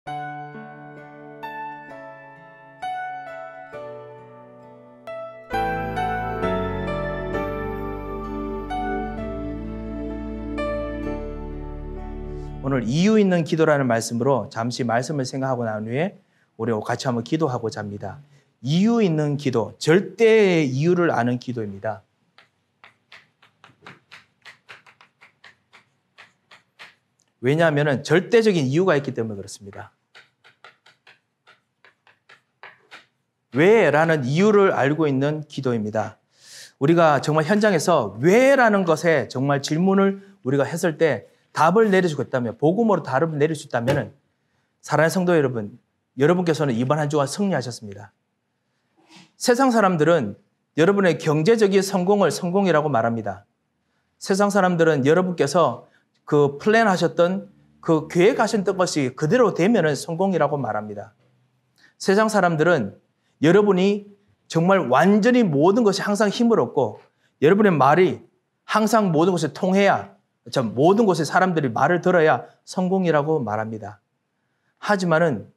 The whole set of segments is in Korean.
오늘 이유 있는 기도라는 말씀으로 잠시 말씀을 생각하고 난 후에 우리 같이 한번 기도하고자 합니다. 이유 있는 기도, 절대의 이유를 아는 기도입니다. 왜냐하면 절대적인 이유가 있기 때문에 그렇습니다. 왜라는 이유를 알고 있는 기도입니다. 우리가 정말 현장에서 왜라는 것에 정말 질문을 우리가 했을 때 답을 내려주고 있다면, 복음으로 답을 내릴 수 있다면, 사랑하는 성도 여러분, 여러분께서는 이번 한 주간 승리하셨습니다. 세상 사람들은 여러분의 경제적인 성공을 성공이라고 말합니다. 세상 사람들은 여러분께서 그 플랜하셨던, 그 계획하셨던 것이 그대로 되면 성공이라고 말합니다. 세상 사람들은 여러분이 정말 완전히 모든 것이 항상 힘을 얻고, 여러분의 말이 항상 모든 것에 통해야, 모든 곳에 사람들이 말을 들어야 성공이라고 말합니다. 하지만은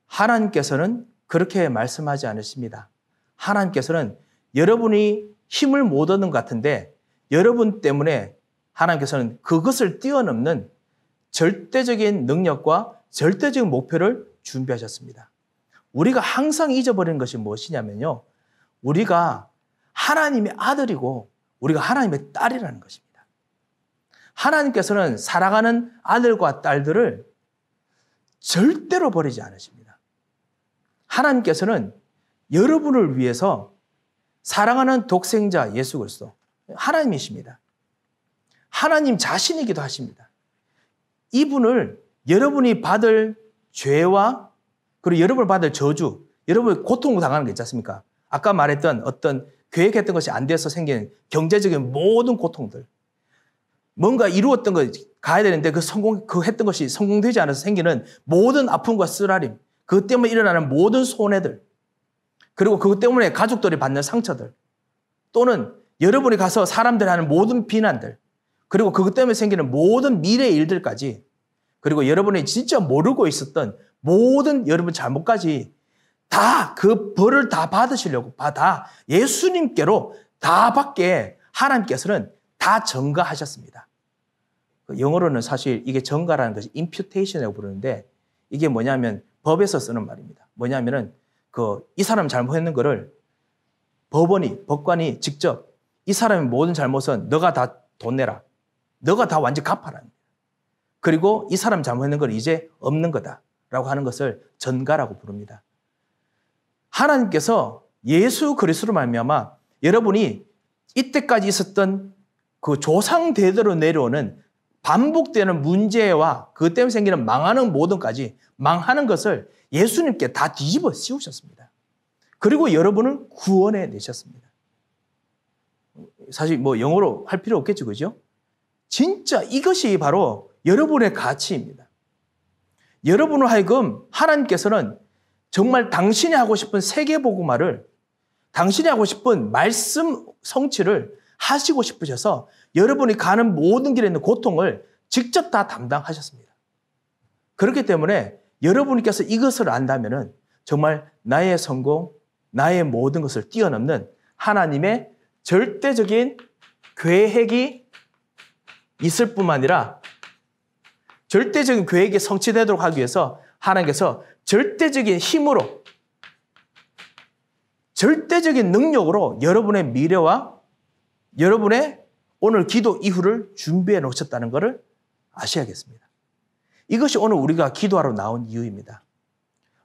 하나님께서는 그렇게 말씀하지 않으십니다. 하나님께서는 여러분이 힘을 못 얻는 것 같은데 여러분 때문에 하나님께서는 그것을 뛰어넘는 절대적인 능력과 절대적인 목표를 준비하셨습니다. 우리가 항상 잊어버리는 것이 무엇이냐면요, 우리가 하나님의 아들이고 우리가 하나님의 딸이라는 것입니다. 하나님께서는 사랑하는 아들과 딸들을 절대로 버리지 않으십니다. 하나님께서는 여러분을 위해서 사랑하는 독생자 예수 그리스도, 하나님이십니다. 하나님 자신이기도 하십니다. 이분을 여러분이 받을 죄와 그리고 여러분을 받을 저주, 여러분이 고통을 당하는 게 있지 않습니까? 아까 말했던 어떤 계획했던 것이 안 돼서 생긴 경제적인 모든 고통들, 뭔가 이루었던 거 가야 되는데 그 했던 것이 성공되지 않아서 생기는 모든 아픔과 쓰라림, 그것 때문에 일어나는 모든 손해들, 그리고 그것 때문에 가족들이 받는 상처들, 또는 여러분이 가서 사람들이 하는 모든 비난들, 그리고 그것 때문에 생기는 모든 미래의 일들까지, 그리고 여러분이 진짜 모르고 있었던 모든 여러분 잘못까지 다 그 벌을 다 받으시려고, 다 예수님께로 다 받게 하나님께서는 다 전가하셨습니다. 영어로는 사실 이게 전가라는 것이 imputation이라고 부르는데, 이게 뭐냐면 법에서 쓰는 말입니다. 뭐냐면은 이 사람 잘못했는 거를 법관이 직접 이 사람의 모든 잘못은 너가 다 돈 내라, 너가 다 완전히 갚아라, 그리고 이 사람 잘못했는 건 이제 없는 거다라고 하는 것을 전가라고 부릅니다. 하나님께서 예수 그리스도로 말미암아 여러분이 이때까지 있었던 그 조상 대대로 내려오는 반복되는 문제와 그것 때문에 생기는 망하는 모든까지 망하는 것을 예수님께 다 뒤집어 씌우셨습니다. 그리고 여러분을 구원해 내셨습니다. 사실 뭐 영어로 할 필요 없겠죠, 그죠? 진짜 이것이 바로 여러분의 가치입니다. 여러분을 하여금 하나님께서는 정말 당신이 하고 싶은 세계복음화를, 당신이 하고 싶은 말씀 성취를 하시고 싶으셔서 여러분이 가는 모든 길에 있는 고통을 직접 다 담당하셨습니다. 그렇기 때문에 여러분께서 이것을 안다면은 정말 나의 성공, 나의 모든 것을 뛰어넘는 하나님의 절대적인 계획이 있을 뿐만 아니라 절대적인 계획이 성취되도록 하기 위해서 하나님께서 절대적인 힘으로, 절대적인 능력으로 여러분의 미래와 여러분의 오늘 기도 이후를 준비해 놓으셨다는 것을 아셔야겠습니다. 이것이 오늘 우리가 기도하러 나온 이유입니다.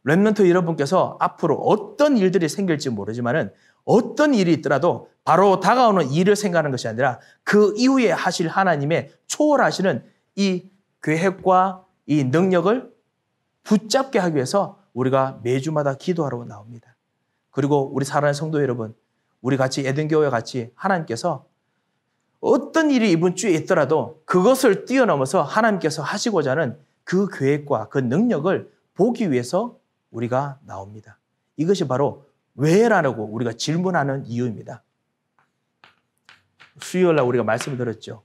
렘넌트 여러분께서 앞으로 어떤 일들이 생길지 모르지만은 어떤 일이 있더라도 바로 다가오는 일을 생각하는 것이 아니라 그 이후에 하실 하나님의 초월하시는 이 계획과 이 능력을 붙잡게 하기 위해서 우리가 매주마다 기도하러 나옵니다. 그리고 우리 사랑하는 성도 여러분, 우리 같이 에덴교회와 같이 하나님께서 어떤 일이 이번 주에 있더라도 그것을 뛰어넘어서 하나님께서 하시고자 하는 그 계획과 그 능력을 보기 위해서 우리가 나옵니다. 이것이 바로 왜라고 우리가 질문하는 이유입니다. 수요일날 우리가 말씀을 들었죠.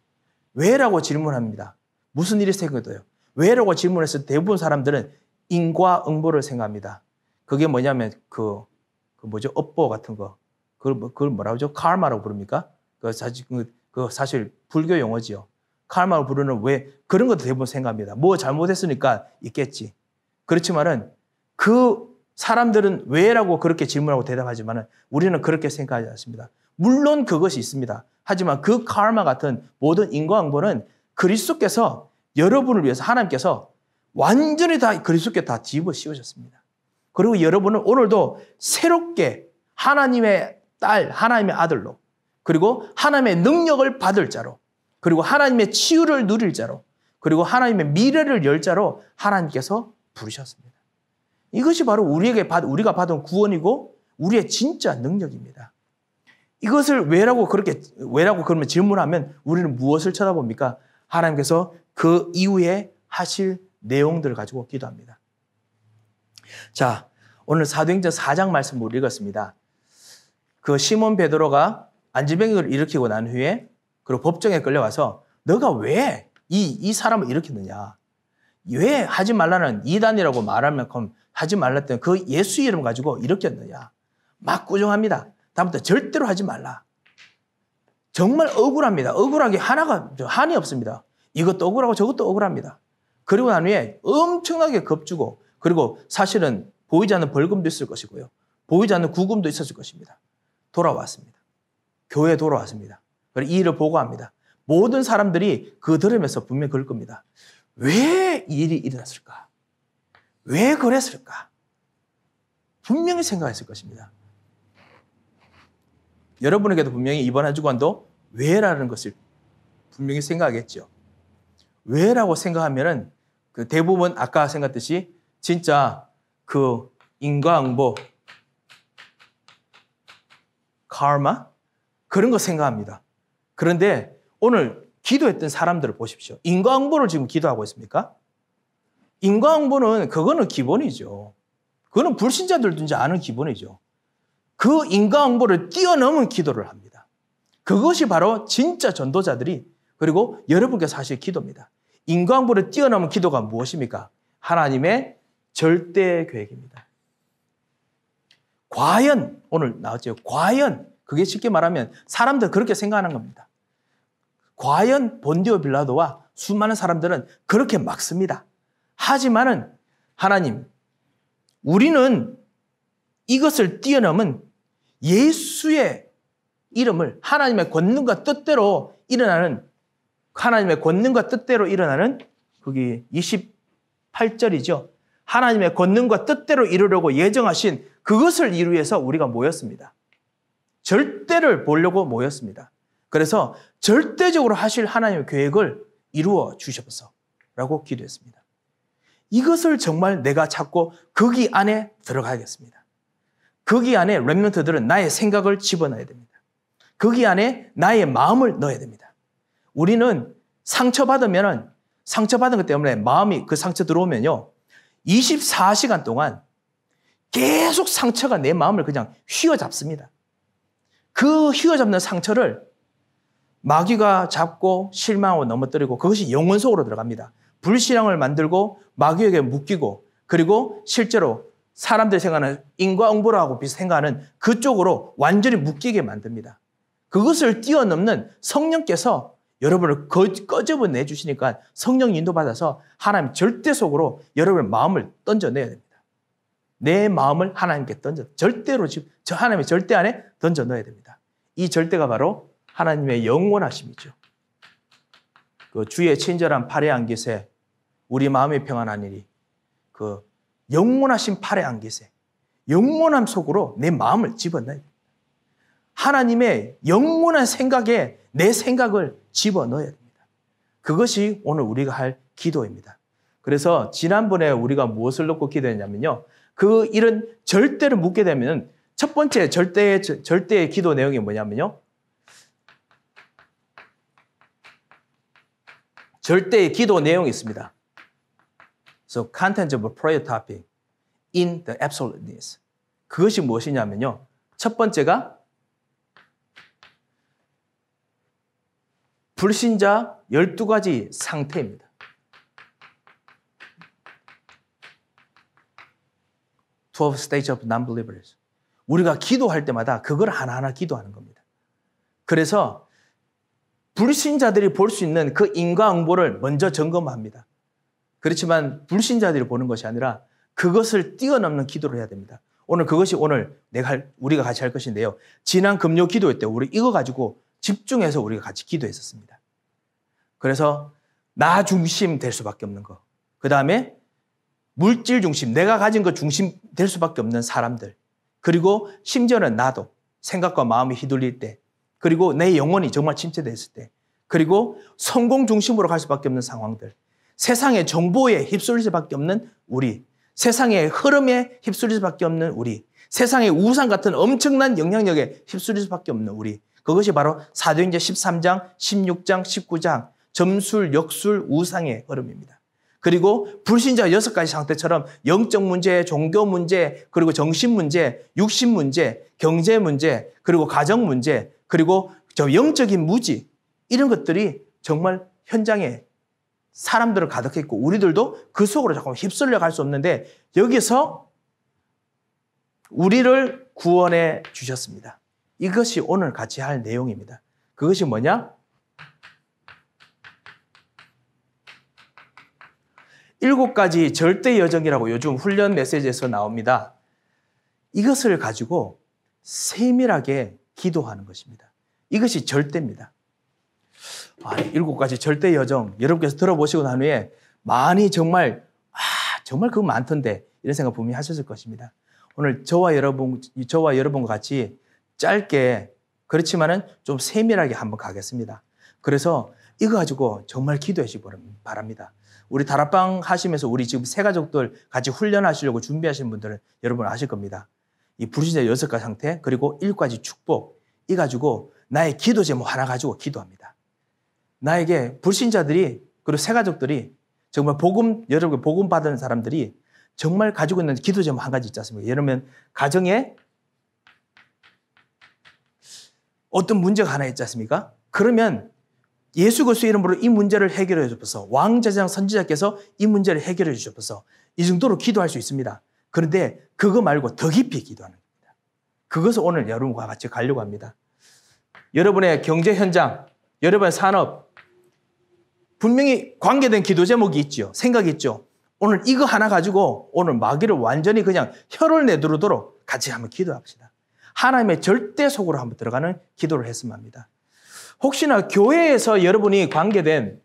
왜라고 질문합니다. 무슨 일이 생겨도요. 왜라고 질문했을 때 대부분 사람들은 인과응보를 생각합니다. 그게 뭐냐면 뭐죠? 업보 같은 거. 그걸 뭐라고 하죠? 카르마라고 부릅니까? 그 사실 불교 용어지요. 카르마로 부르는 왜 그런 것도 대부분 생각합니다. 뭐 잘못했으니까 있겠지. 그렇지만은 그 사람들은 왜라고 그렇게 질문하고 대답하지만은 우리는 그렇게 생각하지 않습니다. 물론 그것이 있습니다. 하지만 그 카르마 같은 모든 인과응보는 그리스도께서 여러분을 위해서 하나님께서 완전히 다 그리스도께 다 집어 씌우셨습니다. 그리고 여러분은 오늘도 새롭게 하나님의 딸, 하나님의 아들로, 그리고 하나님의 능력을 받을 자로, 그리고 하나님의 치유를 누릴 자로, 그리고 하나님의 미래를 열 자로 하나님께서 부르셨습니다. 이것이 바로 우리가 받은 구원이고 우리의 진짜 능력입니다. 이것을 왜라고 그러면 질문하면 우리는 무엇을 쳐다봅니까? 하나님께서 그 이후에 하실 내용들을 가지고 기도합니다. 자, 오늘 사도행전 4장 말씀을 읽었습니다. 그 시몬 베드로가 안진뱅이를 일으키고 난 후에 그리고 법정에 끌려와서 너가 왜 이 사람을 일으켰느냐? 왜 하지 말라는 이단이라고 말하면 하지 말랐던 그 예수 이름 가지고 일으켰느냐? 막 꾸중합니다. 다음부터 절대로 하지 말라. 정말 억울합니다. 억울하게 한이 없습니다. 이것도 억울하고 저것도 억울합니다. 그리고 난 후에 엄청나게 겁주고 그리고 사실은 보이지 않는 벌금도 있을 것이고요. 보이지 않는 구금도 있었을 것입니다. 돌아왔습니다. 교회에 돌아왔습니다. 그리고 이 일을 보고합니다. 모든 사람들이 그 들으면서 분명히 그럴 겁니다. 왜 이 일이 일어났을까? 왜 그랬을까? 분명히 생각했을 것입니다. 여러분에게도 분명히 이번 한 주간도 왜라는 것을 분명히 생각하겠죠. 왜라고 생각하면은 그 대부분 아까 생각했듯이 진짜 그 인과응보, 카르마 그런 거 생각합니다. 그런데 오늘 기도했던 사람들을 보십시오. 인과응보를 지금 기도하고 있습니까? 인과응보는 그거는 기본이죠. 그거는 불신자들도 이제 아는 기본이죠. 그 인과응보를 뛰어넘은 기도를 합니다. 그것이 바로 진짜 전도자들이 그리고 여러분께서 하실 기도입니다. 인과응보를 뛰어넘은 기도가 무엇입니까? 하나님의 절대 계획입니다. 과연 오늘 나왔죠. 과연 그게 쉽게 말하면 사람들 그렇게 생각하는 겁니다. 과연 본디오 빌라도와 수많은 사람들은 그렇게 막습니다. 하지만은 하나님, 우리는 이것을 뛰어넘은 예수의 이름을 하나님의 권능과 뜻대로 일어나는 하나님의 권능과 뜻대로 일어나는 거기 28절이죠. 하나님의 권능과 뜻대로 이루려고 예정하신 그것을 이루기 위해서 우리가 모였습니다. 절대를 보려고 모였습니다. 그래서 절대적으로 하실 하나님의 계획을 이루어 주셔서라고 기도했습니다. 이것을 정말 내가 찾고 거기 안에 들어가야겠습니다. 거기 안에 렘넌트들은 나의 생각을 집어넣어야 됩니다. 거기 안에 나의 마음을 넣어야 됩니다. 우리는 상처받은 것 때문에 마음이 그 상처 들어오면요. 24시간 동안 계속 상처가 내 마음을 그냥 휘어잡습니다. 그 휘어잡는 상처를 마귀가 잡고 실망하고 넘어뜨리고 그것이 영혼 속으로 들어갑니다. 불신앙을 만들고 마귀에게 묶이고 그리고 실제로 사람들이 생각하는 인과응보라고 생각하는 그쪽으로 완전히 묶이게 만듭니다. 그것을 뛰어넘는 성령께서 여러분을 꺼집어 내주시니까 성령 인도받아서 하나님 절대 속으로 여러분의 마음을 던져내야 됩니다. 내 마음을 하나님께 절대로 하나님의 절대 안에 던져 넣어야 됩니다. 이 절대가 바로 하나님의 영원하심이죠. 그 주의 친절한 팔에 안기세 우리 마음이 평안하니리 그 영원하신 팔에 안기세 영원함 속으로 내 마음을 집어넣어야 됩니다. 하나님의 영원한 생각에 내 생각을 집어넣어야 됩니다. 그것이 오늘 우리가 할 기도입니다. 그래서 지난번에 우리가 무엇을 놓고 기도했냐면요. 그 일은 절대를 묻게 되면 첫 번째 절대의 기도 내용이 뭐냐면요. 절대의 기도 내용이 있습니다. So content of a prayer topic in the absoluteness. 그것이 무엇이냐면요. 첫 번째가 불신자 12가지 상태입니다. 12 Stages of Non-Believers. 우리가 기도할 때마다 그걸 하나하나 기도하는 겁니다. 그래서 불신자들이 볼 수 있는 그 인과응보를 먼저 점검합니다. 그렇지만 불신자들이 보는 것이 아니라 그것을 뛰어넘는 기도를 해야 됩니다. 그것이 오늘 우리가 같이 할 것인데요. 지난 금요 기도회 때 우리 이거 가지고 집중해서 우리가 같이 기도했었습니다. 그래서 나 중심 될 수밖에 없는 거. 그 다음에 물질 중심, 내가 가진 것 중심 될 수밖에 없는 사람들. 그리고 심지어는 나도 생각과 마음이 휘둘릴 때, 그리고 내 영혼이 정말 침체됐을 때, 그리고 성공 중심으로 갈 수밖에 없는 상황들, 세상의 정보에 휩쓸릴 수밖에 없는 우리, 세상의 흐름에 휩쓸릴 수밖에 없는 우리, 세상의 우상 같은 엄청난 영향력에 휩쓸릴 수밖에 없는 우리, 그것이 바로 사도행전 13장, 16장, 19장 점술, 역술, 우상의 흐름입니다. 그리고 불신자 6가지 상태처럼 영적 문제, 종교 문제, 그리고 정신 문제, 육신 문제, 경제 문제, 그리고 가정 문제, 그리고 영적인 무지, 이런 것들이 정말 현장에 사람들을 가득했고 우리들도 그 속으로 자꾸 휩쓸려 갈 수 없는데 여기서 우리를 구원해 주셨습니다. 이것이 오늘 같이 할 내용입니다. 그것이 뭐냐? 7가지 절대 여정이라고 요즘 훈련 메시지에서 나옵니다. 이것을 가지고 세밀하게 기도하는 것입니다. 이것이 절대입니다. 7가지 절대 여정, 여러분께서 들어보시고 난 후에 많이 정말 그거 많던데 이런 생각 분명히 하셨을 것입니다. 오늘 저와 여러분과 같이 짧게 그렇지만은 좀 세밀하게 한번 가겠습니다. 그래서 이거 가지고 정말 기도해 주시기 바랍니다. 우리 다락방 하시면서 우리 지금 세 가족들 같이 훈련하시려고 준비하시는 분들은 여러분 아실 겁니다. 이 불신자 6가지 상태 그리고 7가지 축복 이 가지고 나의 기도 제목 하나 가지고 기도합니다. 나에게 불신자들이 그리고 세 가족들이 정말 여러분 복음 받은 사람들이 정말 가지고 있는 기도 제목 한 가지 있지 않습니까? 예를 들면 가정에 어떤 문제가 하나 있지 않습니까? 그러면 예수 그리스도의 이름으로 이 문제를 해결해 주셔서 왕제사장 선지자께서 이 문제를 해결해 주셔서 이 정도로 기도할 수 있습니다. 그런데 그거 말고 더 깊이 기도하는 겁니다. 그것을 오늘 여러분과 같이 가려고 합니다. 여러분의 경제 현장, 여러분의 산업 분명히 관계된 기도 제목이 있죠. 생각이 있죠. 오늘 이거 하나 가지고 오늘 마귀를 완전히 그냥 혀를 내두르도록 같이 한번 기도합시다. 하나님의 절대 속으로 한번 들어가는 기도를 했으면 합니다. 혹시나 교회에서 여러분이 관계된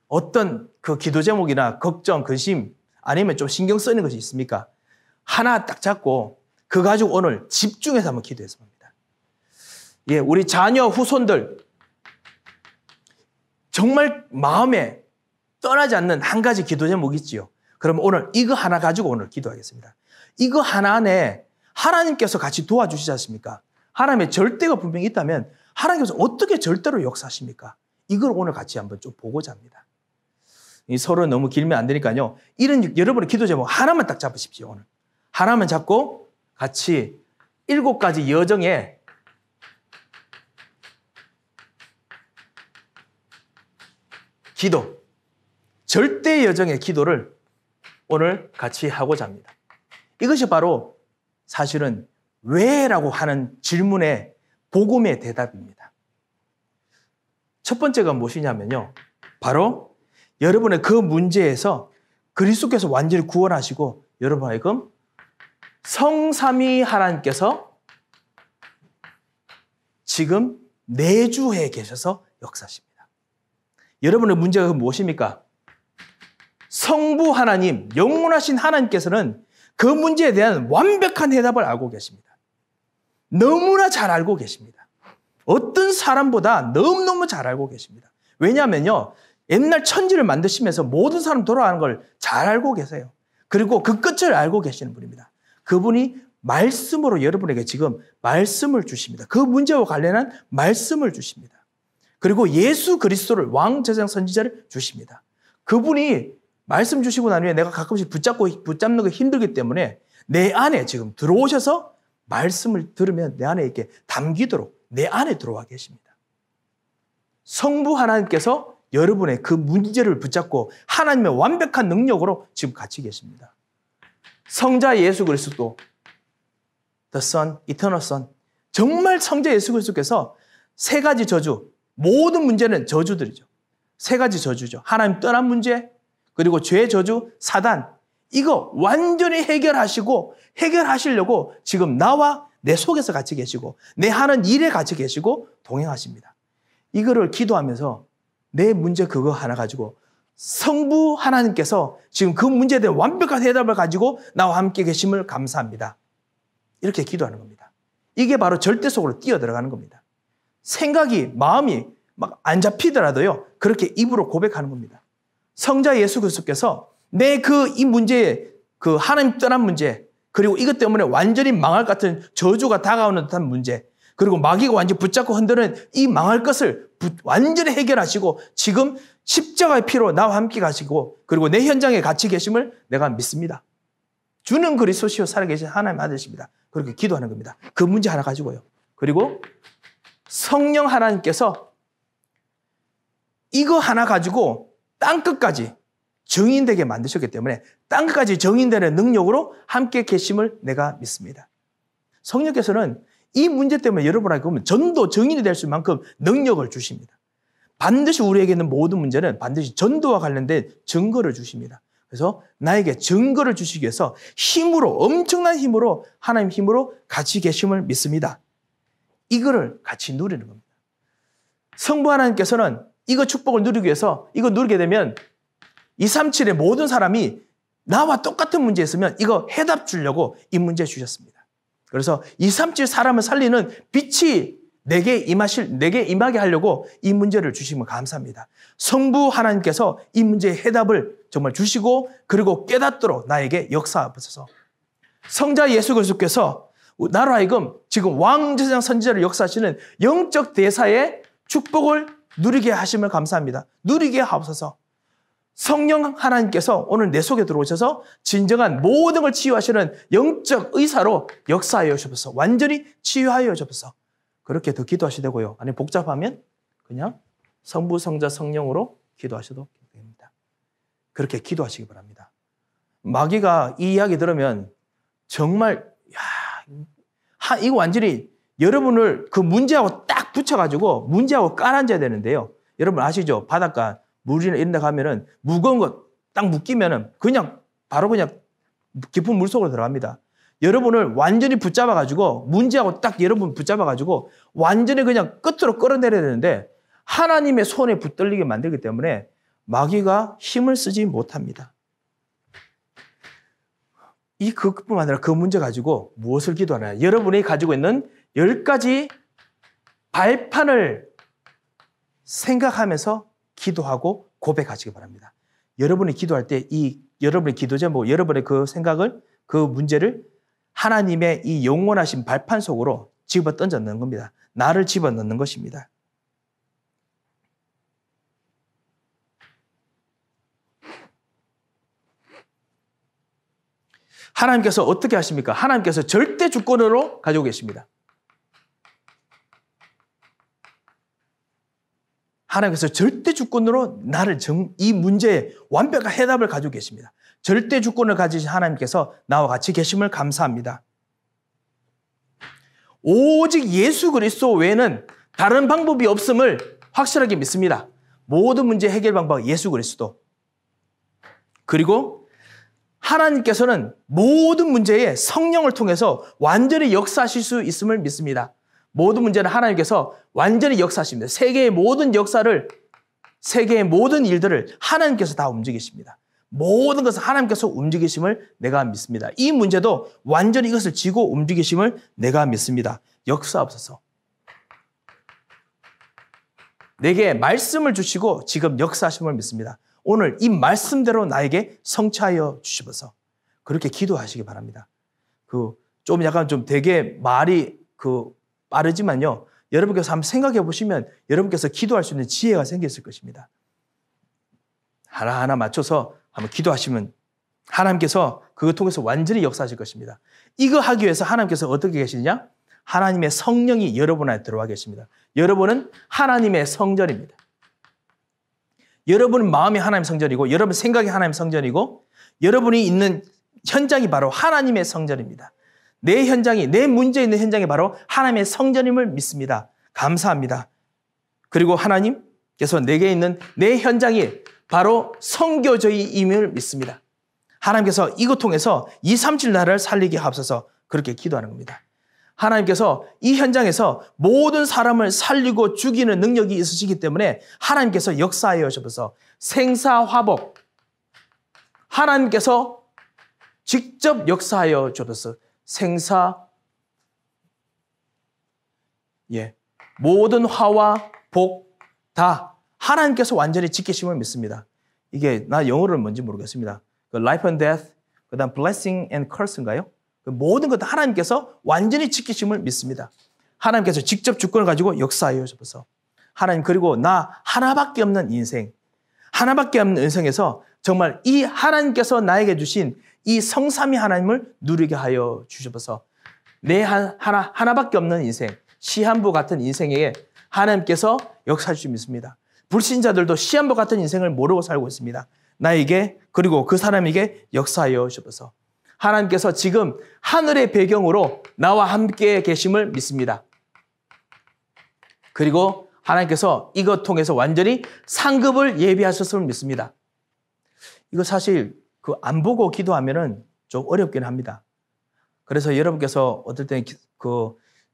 어떤 그 기도 제목이나 걱정, 근심 아니면 좀 신경 쓰이는 것이 있습니까? 하나 딱 잡고 그거 가지고 오늘 집중해서 한번 기도했으면 합니다. 예, 우리 자녀, 후손들 정말 마음에 떠나지 않는 한 가지 기도 제목이 있지요. 그럼 오늘 이거 하나 가지고 오늘 기도하겠습니다. 이거 하나 안에 하나님께서 같이 도와주시지 않습니까? 하나님의 절대가 분명히 있다면 하나님께서 어떻게 절대로 역사하십니까? 이걸 오늘 같이 한번 좀 보고자 합니다. 서로 너무 길면 안 되니까요. 이런 여러분의 기도 제목 하나만 딱 잡으십시오. 오늘 하나만 잡고 같이 7가지 여정에 기도, 절대 여정의 기도를 오늘 같이 하고자 합니다. 이것이 바로 사실은 왜라고 하는 질문의 복음의 대답입니다. 첫 번째가 무엇이냐면요. 바로 여러분의 그 문제에서 그리스도께서 완전히 구원하시고 여러분 하여금 성삼위 하나님께서 지금 내주해 계셔서 역사하십니다. 여러분의 문제가 무엇입니까? 성부 하나님, 영원하신 하나님께서는 그 문제에 대한 완벽한 해답을 알고 계십니다. 너무나 잘 알고 계십니다. 어떤 사람보다 너무너무 잘 알고 계십니다. 왜냐하면요. 옛날 천지를 만드시면서 모든 사람 돌아가는 걸 잘 알고 계세요. 그리고 그 끝을 알고 계시는 분입니다. 그분이 말씀으로 여러분에게 지금 말씀을 주십니다. 그 문제와 관련한 말씀을 주십니다. 그리고 예수 그리스도를 왕제사장 선지자를 주십니다. 그분이 말씀 주시고 난 후에 내가 가끔씩 붙잡는 거 힘들기 때문에 내 안에 지금 들어오셔서 말씀을 들으면 내 안에 이렇게 담기도록 내 안에 들어와 계십니다. 성부 하나님께서 여러분의 그 문제를 붙잡고 하나님의 완벽한 능력으로 지금 같이 계십니다. 성자 예수 그리스도, The Son, Eternal Son. 정말 성자 예수 그리스도께서 세 가지 저주, 모든 문제는 저주들이죠. 세 가지 저주죠. 하나님 떠난 문제, 그리고 죄 저주, 사단. 이거 완전히 해결하시려고 지금 나와 내 속에서 같이 계시고 내 하는 일에 같이 계시고 동행하십니다. 이거를 기도하면서 내 문제 그거 하나 가지고 성부 하나님께서 지금 그 문제에 대한 완벽한 해답을 가지고 나와 함께 계심을 감사합니다. 이렇게 기도하는 겁니다. 이게 바로 절대 속으로 뛰어들어가는 겁니다. 생각이, 마음이 막 안 잡히더라도요, 그렇게 입으로 고백하는 겁니다. 성자 예수 그리스도께서 내 이 문제에 그 하나님 떠난 문제, 그리고 이것 때문에 완전히 망할 것 같은 저주가 다가오는 듯한 문제, 그리고 마귀가 완전히 붙잡고 흔드는 이 망할 것을 완전히 해결하시고 지금 십자가의 피로 나와 함께 가시고 그리고 내 현장에 같이 계심을 내가 믿습니다. 주는 그리스도시요 살아계신 하나님 아들이십니다. 그렇게 기도하는 겁니다. 그 문제 하나 가지고요. 그리고 성령 하나님께서 이거 하나 가지고 땅끝까지 정인되게 만드셨기 때문에 땅끝까지 정인되는 능력으로 함께 계심을 내가 믿습니다. 성령께서는 이 문제 때문에 여러분에게 보면 전도 정인이 될 수 있는 만큼 능력을 주십니다. 반드시 우리에게 있는 모든 문제는 반드시 전도와 관련된 증거를 주십니다. 그래서 나에게 증거를 주시기 위해서 힘으로, 엄청난 힘으로, 하나님 힘으로 같이 계심을 믿습니다. 이거를 같이 누리는 겁니다. 성부 하나님께서는 이거 축복을 누리기 위해서 이거 누리게 되면 237의 모든 사람이 나와 똑같은 문제 있으면 이거 해답 주려고 이 문제 주셨습니다. 그래서 237 사람을 살리는 빛이 내게 임하게 하려고 이 문제를 주시면 감사합니다. 성부 하나님께서 이 문제의 해답을 정말 주시고 그리고 깨닫도록 나에게 역사하옵소서. 성자 예수 그리스도께서 나로 하여금 지금 왕제사장 선지자를 역사하시는 영적 대사의 축복을 누리게 하심을 감사합니다. 누리게 하옵소서. 성령 하나님께서 오늘 내 속에 들어오셔서 진정한 모든 걸 치유하시는 영적 의사로 역사하여 주옵소서. 완전히 치유하여 주옵소서. 그렇게 더 기도하셔도 되고요. 아니 복잡하면 그냥 성부, 성자, 성령으로 기도하셔도 됩니다. 그렇게 기도하시기 바랍니다. 마귀가 이 이야기 들으면 정말 이거 완전히 여러분을 그 문제하고 딱 붙여가지고 문제하고 깔아앉아야 되는데요. 여러분 아시죠? 바닷가 물이나 이런 데 가면은 무거운 거 딱 묶이면은 그냥 바로 그냥 깊은 물속으로 들어갑니다. 여러분을 완전히 붙잡아가지고 문제하고 딱 여러분 붙잡아가지고 완전히 그냥 끝으로 끌어내려야 되는데 하나님의 손에 붙들리게 만들기 때문에 마귀가 힘을 쓰지 못합니다. 그뿐만 아니라 그 문제 가지고 무엇을 기도하나요? 여러분이 가지고 있는 10가지 발판을 생각하면서 기도하고 고백하시기 바랍니다. 여러분이 기도할 때 여러분의 기도 제목, 여러분의 그 생각을, 그 문제를 하나님의 이 영원하신 발판 속으로 집어 던져 넣는 겁니다. 나를 집어 넣는 것입니다. 하나님께서 어떻게 하십니까? 하나님께서 절대 주권으로 가지고 계십니다. 하나님께서 절대 주권으로 이 문제에 완벽한 해답을 가지고 계십니다. 절대 주권을 가지신 하나님께서 나와 같이 계심을 감사합니다. 오직 예수 그리스도 외에는 다른 방법이 없음을 확실하게 믿습니다. 모든 문제 해결 방법 예수 그리스도. 그리고 하나님께서는 모든 문제에 성령을 통해서 완전히 역사하실 수 있음을 믿습니다. 모든 문제는 하나님께서 완전히 역사하십니다. 세계의 모든 역사를, 세계의 모든 일들을 하나님께서 다 움직이십니다. 모든 것을 하나님께서 움직이심을 내가 믿습니다. 이 문제도 완전히 이것을 지고 움직이심을 내가 믿습니다. 역사하옵소서. 내게 말씀을 주시고 지금 역사하심을 믿습니다. 오늘 이 말씀대로 나에게 성취하여 주시옵소서. 그렇게 기도하시기 바랍니다. 좀 약간 좀 되게 말이 빠르지만요. 여러분께서 한번 생각해 보시면 여러분께서 기도할 수 있는 지혜가 생겼을 것입니다. 하나하나 맞춰서 한번 기도하시면 하나님께서 그걸 통해서 완전히 역사하실 것입니다. 이거 하기 위해서 하나님께서 어떻게 계시느냐? 하나님의 성령이 여러분 안에 들어와 계십니다. 여러분은 하나님의 성전입니다. 여러분은 마음이 하나님의 성전이고 여러분 생각이 하나님의 성전이고 여러분이 있는 현장이 바로 하나님의 성전입니다. 내 현장이, 내 문제 있는 현장이 바로 하나님의 성전임을 믿습니다. 감사합니다. 그리고 하나님께서 내게 있는 내 현장이 바로 선교저임을 믿습니다. 하나님께서 이것 통해서 237 나라를 살리게 하옵소서 그렇게 기도하는 겁니다. 하나님께서 이 현장에서 모든 사람을 살리고 죽이는 능력이 있으시기 때문에 하나님께서 역사하여 주셔서 생사화복, 하나님께서 직접 역사하여 주셔서 모든 화와 복 다 하나님께서 완전히 지키심을 믿습니다. 이게 나 영어로는 뭔지 모르겠습니다. Life and death, 그 다음 blessing and curse인가요? 모든 것 다 하나님께서 완전히 지키심을 믿습니다. 하나님께서 직접 주권을 가지고 역사하여 주셔서 하나님, 그리고 나 하나밖에 없는 인생, 하나밖에 없는 인생에서 정말 이 하나님께서 나에게 주신 이 성삼위 하나님을 누리게 하여 주셔서 내 하나밖에 없는 인생, 시한부 같은 인생에 하나님께서 역사할 수 믿습니다. 불신자들도 시한부 같은 인생을 모르고 살고 있습니다. 나에게, 그리고 그 사람에게 역사하여 주셔서 하나님께서 지금 하늘의 배경으로 나와 함께 계심을 믿습니다. 그리고 하나님께서 이것 통해서 완전히 상급을 예비하셨음을 믿습니다. 이거 사실 안 보고 기도하면은 좀 어렵긴 합니다. 그래서 여러분께서 어떨 때는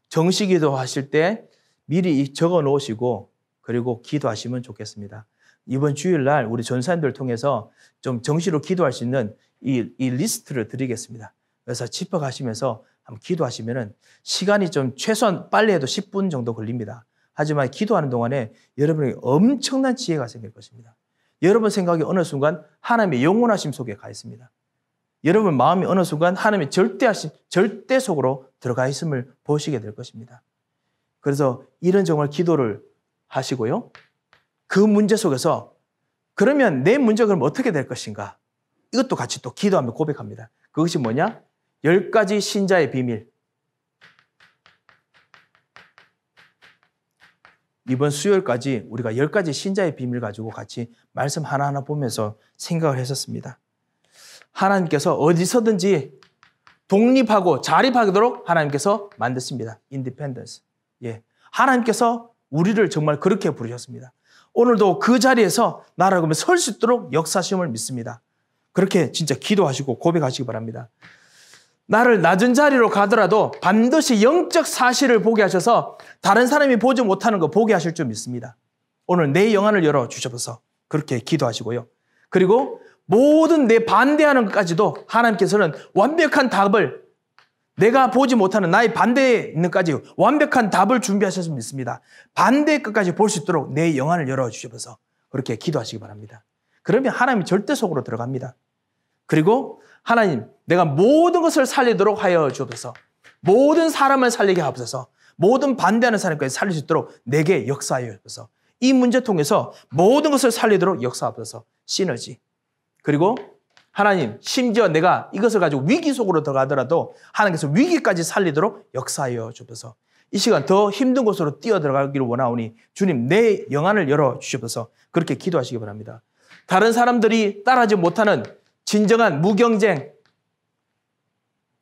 정시기도 하실 때 미리 적어 놓으시고 그리고 기도하시면 좋겠습니다. 이번 주일날 우리 전사님들 통해서 좀 정시로 기도할 수 있는 이 리스트를 드리겠습니다. 그래서 짚어가시면서 한번 기도하시면은 시간이 좀 최소한 빨리 해도 10분 정도 걸립니다. 하지만 기도하는 동안에 여러분에게 엄청난 지혜가 생길 것입니다. 여러분 생각이 어느 순간 하나님의 영원하심 속에 가 있습니다. 여러분 마음이 어느 순간 하나님의 절대 속으로 들어가 있음을 보시게 될 것입니다. 그래서 이런 정말 기도를 하시고요. 그 문제 속에서 그러면 내 문제가 그럼 어떻게 될 것인가? 이것도 같이 또 기도하며 고백합니다. 그것이 뭐냐? 10가지 신자의 비밀. 이번 수요일까지 우리가 10가지 신자의 비밀 가지고 같이 말씀 하나하나 보면서 생각을 했었습니다. 하나님께서 어디서든지 독립하고 자립하도록 하나님께서 만드십니다. 인디펜던스. 하나님께서 우리를 정말 그렇게 부르셨습니다. 오늘도 그 자리에서 나라고 설 수 있도록 역사심을 믿습니다. 그렇게 진짜 기도하시고 고백하시기 바랍니다. 나를 낮은 자리로 가더라도 반드시 영적 사실을 보게 하셔서 다른 사람이 보지 못하는 거 보게 하실 줄 믿습니다. 오늘 내 영안을 열어주셔서 그렇게 기도하시고요. 그리고 모든 내 반대하는 것까지도 하나님께서는 완벽한 답을, 내가 보지 못하는 나의 반대에 있는 것까지 완벽한 답을 준비하셨으면 믿습니다. 반대의 것까지 볼 수 있도록 내 영안을 열어주셔서 그렇게 기도하시기 바랍니다. 그러면 하나님이 절대 속으로 들어갑니다. 그리고 하나님, 내가 모든 것을 살리도록 하여 주옵소서. 모든 사람을 살리게 하옵소서. 모든 반대하는 사람까지 살릴 수 있도록 내게 역사하여 주옵소서. 이 문제 통해서 모든 것을 살리도록 역사하옵소서. 시너지. 그리고 하나님, 심지어 내가 이것을 가지고 위기 속으로 들어가더라도 하나님께서 위기까지 살리도록 역사하여 주옵소서. 이 시간 더 힘든 곳으로 뛰어들어가기를 원하오니 주님, 내 영안을 열어주시옵소서. 그렇게 기도하시기 바랍니다. 다른 사람들이 따라하지 못하는 진정한 무경쟁,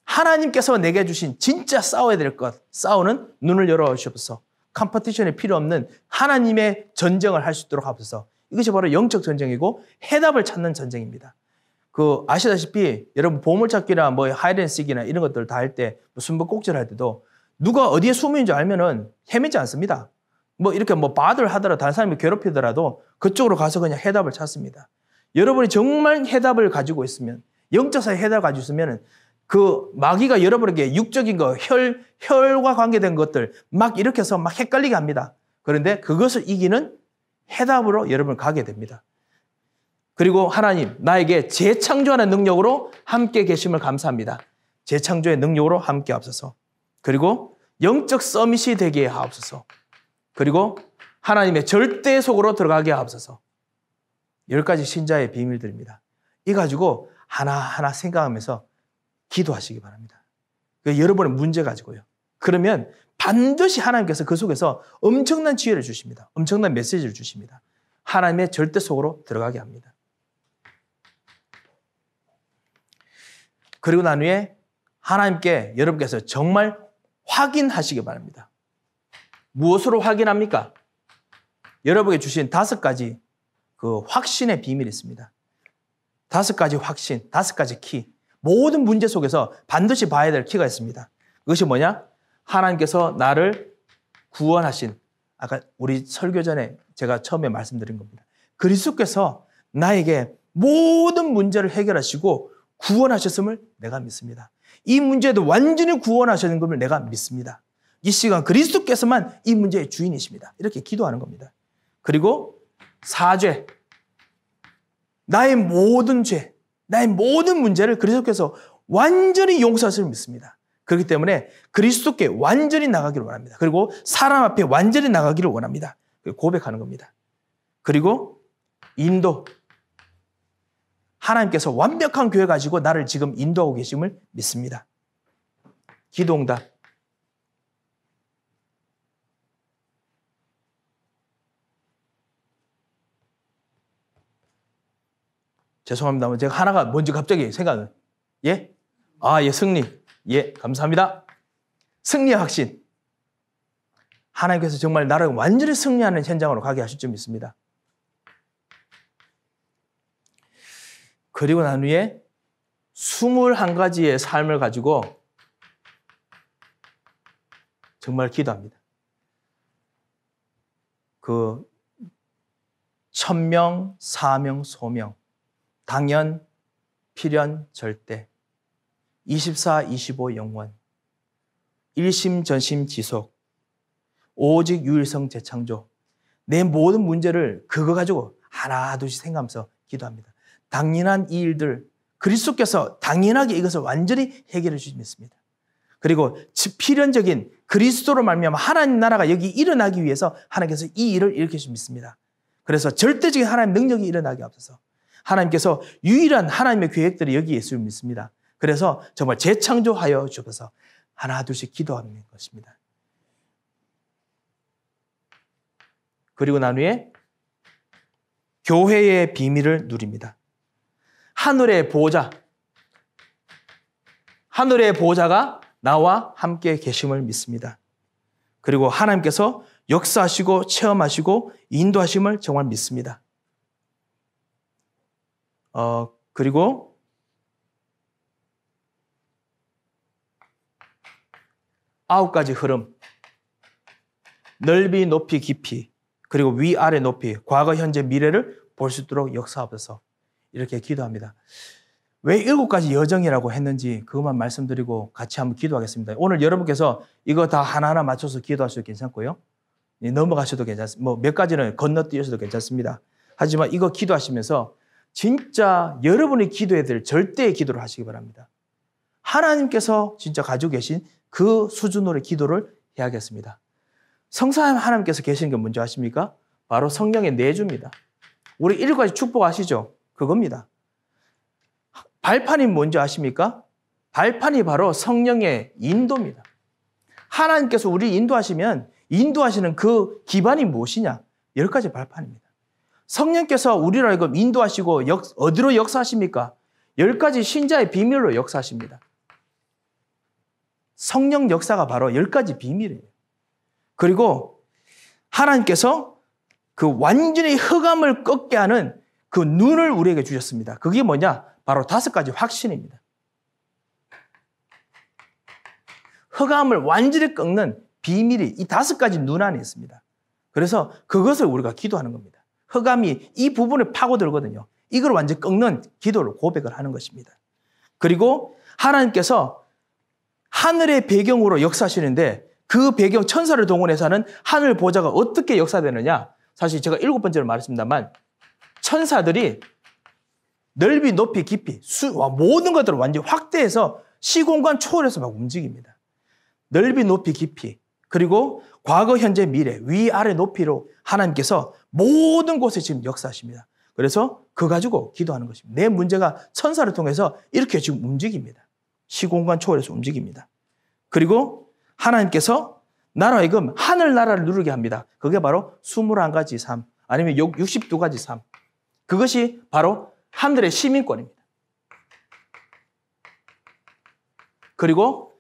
하나님께서 내게 주신 진짜 싸워야 될 것, 싸우는 눈을 열어주시옵소서. 컴퍼티션이 필요 없는 하나님의 전쟁을 할 수 있도록 하옵소서. 이것이 바로 영적 전쟁이고 해답을 찾는 전쟁입니다. 아시다시피 여러분 보물찾기나 하이드앤시기나 이런 것들 다 할 때 숨바꼭질 할 때도 누가 어디에 숨어 있는지 알면은 헤매지 않습니다. 이렇게 바들 하더라도 다른 사람이 괴롭히더라도 그쪽으로 가서 그냥 해답을 찾습니다. 여러분이 정말 해답을 가지고 있으면, 영적사의 해답을 가지고 있으면 그 마귀가 여러분에게 육적인 거, 혈과 관계된 것들 막 일으켜서 막 헷갈리게 합니다. 그런데 그것을 이기는 해답으로 여러분 가게 됩니다. 그리고 하나님, 나에게 재창조하는 능력으로 함께 계심을 감사합니다. 재창조의 능력으로 함께 하옵소서. 그리고 영적 서밋이 되게 하옵소서. 그리고 하나님의 절대 속으로 들어가게 하옵소서. 10가지 신자의 비밀들입니다. 이 가지고 하나하나 생각하면서 기도하시기 바랍니다. 여러분의 문제 가지고요. 그러면 반드시 하나님께서 그 속에서 엄청난 지혜를 주십니다. 엄청난 메시지를 주십니다. 하나님의 절대 속으로 들어가게 합니다. 그리고 난 후에 하나님께 여러분께서 정말 확인하시기 바랍니다. 무엇으로 확인합니까? 여러분에게 주신 5가지 그 확신의 비밀이 있습니다. 5가지 확신, 5가지 키. 모든 문제 속에서 반드시 봐야 될 키가 있습니다. 그것이 뭐냐? 하나님께서 나를 구원하신, 아까 우리 설교 전에 제가 처음에 말씀드린 겁니다. 그리스도께서 나에게 모든 문제를 해결하시고 구원하셨음을 내가 믿습니다. 이 문제도 완전히 구원하시는 것을 내가 믿습니다. 이 시간 그리스도께서만 이 문제의 주인이십니다. 이렇게 기도하는 겁니다. 그리고 사죄, 나의 모든 죄, 나의 모든 문제를 그리스도께서 완전히 용서하심을 믿습니다. 그렇기 때문에 그리스도께 완전히 나가기를 원합니다. 그리고 사람 앞에 완전히 나가기를 원합니다. 고백하는 겁니다. 그리고 인도, 하나님께서 완벽한 교회 가지고 나를 지금 인도하고 계심을 믿습니다. 기도응답. 죄송합니다. 제가 하나가 뭔지 갑자기 생각은. 예? 예, 승리. 예, 감사합니다. 승리의 확신. 하나님께서 정말 나를 완전히 승리하는 현장으로 가게 하실 줄 믿습니다. 그리고 난 후에 21가지의 삶을 가지고 정말 기도합니다. 그 천명, 사명, 소명, 당연, 필연, 절대, 24, 25 영원, 일심, 전심, 지속, 오직 유일성 재창조. 내 모든 문제를 그거 가지고 하나 둘씩 생각하면서 기도합니다. 당연한 이 일들, 그리스도께서 당연하게 이것을 완전히 해결해 주시기 믿습니다. 그리고 필연적인 그리스도로 말미암아 하나님 나라가 여기 일어나기 위해서 하나님께서 이 일을 일으켜 주시기 믿습니다. 그래서 절대적인 하나님 능력이 일어나게 앞서서 하나님께서 유일한 하나님의 계획들이 여기에 있음을 믿습니다. 그래서 정말 재창조하여 주셔서 하나 둘씩 기도하는 것입니다. 그리고 난 후에 교회의 비밀을 누립니다. 하늘의 보호자, 하늘의 보호자가 나와 함께 계심을 믿습니다. 그리고 하나님께서 역사하시고 체험하시고 인도하심을 정말 믿습니다. 그리고 아홉 가지 흐름, 넓이, 높이, 깊이, 그리고 위아래 높이, 과거, 현재, 미래를 볼 수 있도록 역사하옵소서. 이렇게 기도합니다. 왜 7가지 여정이라고 했는지 그것만 말씀드리고 같이 한번 기도하겠습니다. 오늘 여러분께서 이거 다 하나하나 맞춰서 기도하셔도 괜찮고요. 넘어가셔도 괜찮습니다. 뭐 몇 가지는 건너뛰셔도 괜찮습니다. 하지만 이거 기도하시면서 진짜 여러분이 기도해야 될 절대의 기도를 하시기 바랍니다. 하나님께서 진짜 가지고 계신 그 수준으로의 기도를 해야겠습니다. 성삼 하나님께서 계시는 게 뭔지 아십니까? 바로 성령의 내주입니다. 우리 7가지 축복 아시죠? 그겁니다. 발판이 뭔지 아십니까? 발판이 바로 성령의 인도입니다. 하나님께서 우리 인도하시면 인도하시는 그 기반이 무엇이냐? 10가지 발판입니다. 성령께서 우리를 하여금 인도하시고 어디로 역사하십니까? 10가지 신자의 비밀로 역사하십니다. 성령 역사가 바로 10가지 비밀이에요. 그리고 하나님께서 그 완전히 흑암을 꺾게 하는 그 눈을 우리에게 주셨습니다. 그게 뭐냐? 바로 5가지 확신입니다. 흑암을 완전히 꺾는 비밀이 이 5가지 눈 안에 있습니다. 그래서 그것을 우리가 기도하는 겁니다. 흑암이 이 부분을 파고들거든요. 이걸 완전히 꺾는 기도를 고백을 하는 것입니다. 그리고 하나님께서 하늘의 배경으로 역사하시는데 그 배경 천사를 동원해서 하는 하늘 보좌가 어떻게 역사되느냐? 사실 제가 7번째로 말했습니다만 천사들이 넓이, 높이, 깊이, 모든 것들을 완전히 확대해서 시공간 초월해서 막 움직입니다. 넓이, 높이, 깊이, 그리고 과거, 현재, 미래, 위, 아래, 높이로 하나님께서 모든 곳에 지금 역사하십니다. 그래서 그거 가지고 기도하는 것입니다. 내 문제가 천사를 통해서 이렇게 지금 움직입니다. 시공간 초월해서 움직입니다. 그리고 하나님께서 나로 하여금 하늘나라를 누르게 합니다. 그게 바로 21가지 삶, 아니면 62가지 삶. 그것이 바로 하늘의 시민권입니다. 그리고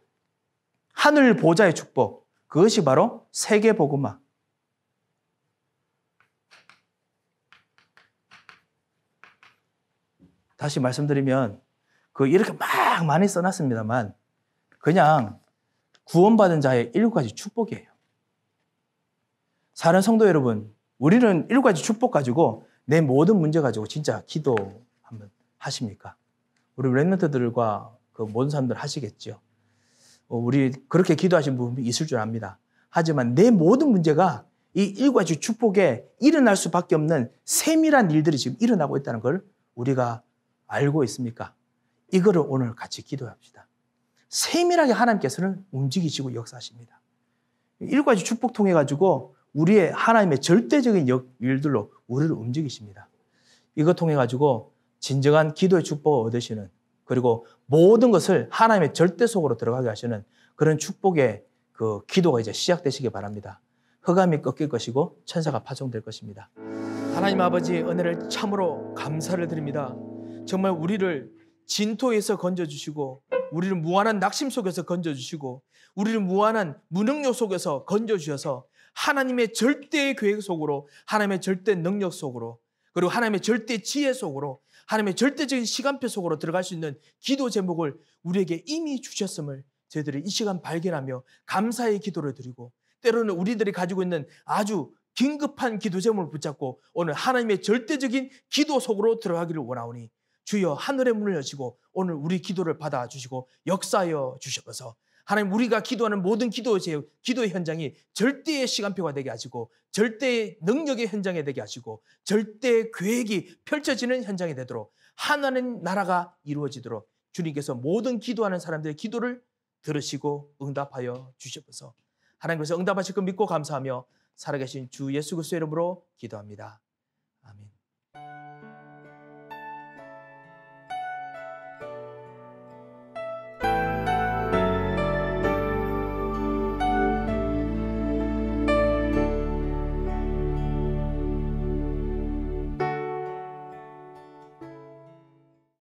하늘 보좌의 축복, 그것이 바로 세계 복음화. 다시 말씀드리면 이렇게 막 많이 써놨습니다만 그냥 구원받은 자의 7가지 축복이에요. 사는 성도 여러분, 우리는 7가지 축복 가지고 내 모든 문제 가지고 진짜 기도 한번 하십니까? 우리 랩런트들과 모든 사람들 하시겠죠. 우리 그렇게 기도하신 분이 있을 줄 압니다. 하지만 내 모든 문제가 이 7가지 축복에 일어날 수밖에 없는 세밀한 일들이 지금 일어나고 있다는 걸 우리가 알고 있습니까? 이거를 오늘 같이 기도합시다. 세밀하게 하나님께서는 움직이시고 역사하십니다. 7가지 축복 통해 가지고 우리의 하나님의 절대적인 일들로 우리를 움직이십니다. 이것 통해 가지고 진정한 기도의 축복을 얻으시는, 그리고 모든 것을 하나님의 절대 속으로 들어가게 하시는 그런 축복의 기도가 이제 시작되시기 바랍니다. 흑암이 꺾일 것이고 천사가 파송될 것입니다. 하나님 아버지, 은혜를 참으로 감사를 드립니다. 정말 우리를 진토에서 건져주시고, 우리를 무한한 낙심 속에서 건져주시고, 우리를 무한한 무능력 속에서 건져주셔서 하나님의 절대의 계획 속으로, 하나님의 절대 능력 속으로, 그리고 하나님의 절대 지혜 속으로, 하나님의 절대적인 시간표 속으로 들어갈 수 있는 기도 제목을 우리에게 이미 주셨음을 저희들이 이 시간 발견하며 감사의 기도를 드리고, 때로는 우리들이 가지고 있는 아주 긴급한 기도 제목을 붙잡고 오늘 하나님의 절대적인 기도 속으로 들어가기를 원하오니 주여 하늘의 문을 여시고 오늘 우리 기도를 받아주시고 역사하여 주셔서 하나님, 우리가 기도하는 모든 기도의 현장이 절대의 시간표가 되게 하시고 절대의 능력의 현장이 되게 하시고 절대의 계획이 펼쳐지는 현장이 되도록, 하나님 나라가 이루어지도록 주님께서 모든 기도하는 사람들의 기도를 들으시고 응답하여 주셔서 하나님께서 응답하실 것 믿고 감사하며 살아계신 주 예수 그리스도의 이름으로 기도합니다. 아멘.